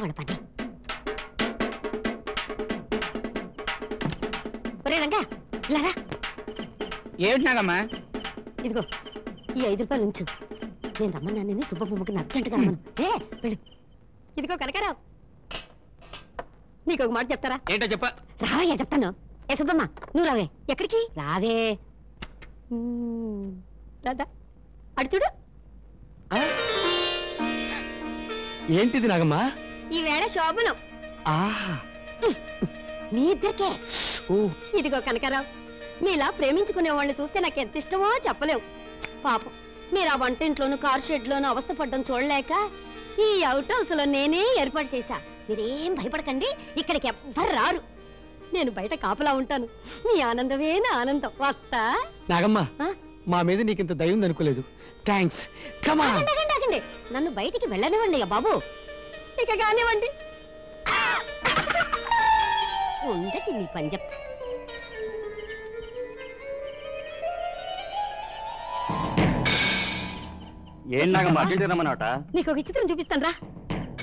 వాళ్ళ పని. ఒరే రంగా ఇలారా. ఏమిటి నాగమ్మా? ఇదిగో ఈ 5 రూపాయలు ఉంచు. నేను రమ్మన్నానని సుబ్బమ్మకి అర్జెంటుగా రమ్మను. వెళ్ళు. ఇదిగో కనకరావు, నీకు ఒక మాట చెప్తారా? ఏంటో చెప్ప. రావయ్యా చెప్తాను. ఏ సుబ్బమ్మ నువ్వు రావే. ఎక్కడికి రావే? రాదా అడు చూడు. ఏంటిది నాగమ్మా? ఈవేళ శోభనం మీ ఇద్దరికే. ఇదిగో కనకరావు, మీలా ప్రేమించుకునే వాళ్ళని చూస్తే నాకు ఎంత ఇష్టమో చెప్పలేవు. పాపం మీరు ఆ వంటింట్లోనూ కార్ షెడ్ లోనూ అవస్థ పడ్డం చూడలేక ఈ అవుట్ హౌస్ లో నేనే ఏర్పాటు చేశా. మీరేం భయపడకండి, ఇక్కడికి ఎవ్వరు రారు. నేను బయట కాపలా ఉంటాను. మీ ఆనందమే నా ఆనందం. వస్తా. నాగమ్మా, మా మీద నీకింత దయ ఉందనుకోలేదు. థ్యాంక్స్. ఆగండి, నన్ను బయటికి వెళ్ళనివ్వండి బాబు. ఇక కానివ్వండి. ఉండకి మీ పని చెప్తా. ఏం నాగమ్మా రమ్మన్నమాట? నీకు ఒక చిత్రం చూపిస్తాను రా.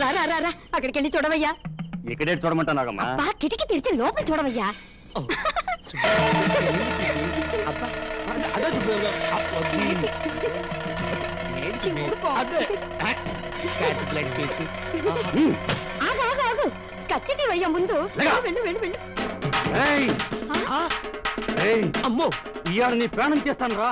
రా రా రా, అక్కడికి వెళ్ళి చూడవయ్యా. ఇక్కడే చూడమంటా నాగమ్మా? కిటికీ తెరిచి లోపల చూడవయ్యా. కత్తిటి వయ్యా ముందు. వెళ్ళు వెళ్ళు వెళ్ళు. అమ్మో, ఇవాళ నీ ప్రాణం చేస్తాను రా.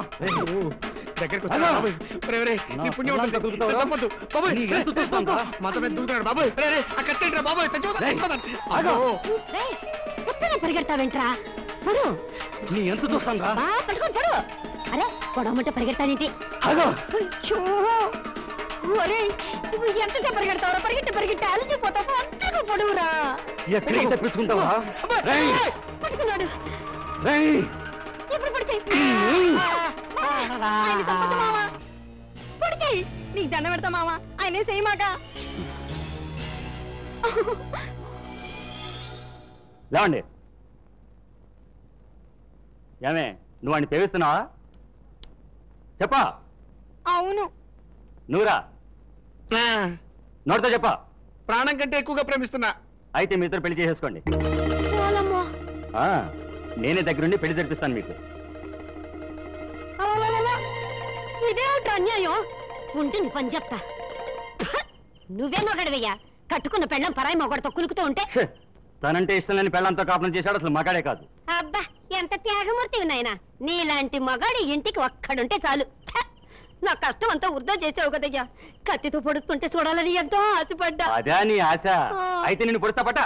పరిగెడతావేంట్రా? పడు. నీ ఎంత చూస్తాను రా. పట్టుకొని పడు. అరే పొడవమంటే పరిగెడతానేంటి? ఎంతసేపు పరిగెడతావరా? పరిగెట్టి అలసిపోతావు. అంతగా పొడవురా. ఎక్కడికి తెప్పించుకుంటావా? పట్టుకున్నాడు. ఇప్పుడు పడితే నీకు దండ పెడతా మావా. ఆయనే చేయమాక. లేవండి. ఏమే, నువ్వు వాడిని ప్రేమిస్తున్నావా? చెప్పా. అవును. నువ్వురా. నోటితో చెప్పా. ప్రాణం కంటే ఎక్కువగా ప్రేమిస్తున్నా. అయితే మీ ఇద్దరు పెళ్లి చేసేసుకోండి. నేనే దగ్గరుండి పెళ్లి జరిపిస్తాను మీకు. ఇదేమిటి అన్యాయం? ఉంటే నీ పని చెప్తా. నువ్వే మొగడవయ్యా. కట్టుకున్న పెళ్ళం పరాయి మొగడతో కులుకుతూ ఉంటే. తనంటే ఇష్టం లేని పెళ్ళంతో కాపురం చేశాడు. అసలు మగాడే కాదు. అబ్బా, ఎంత త్యాగమూర్తివి నాయనా. నీలాంటి మగాడి ఇంటికి ఒక్కడుంటే చాలు. నా కష్టం అంతా వృధా చేసావు కదయ్యా. కత్తితో పొడుస్తుంటే చూడాలని ఎంతో ఆశపడ్డా. అదే నీ ఆశ. అయితే నిన్ను పొడుస్తా పట్ట.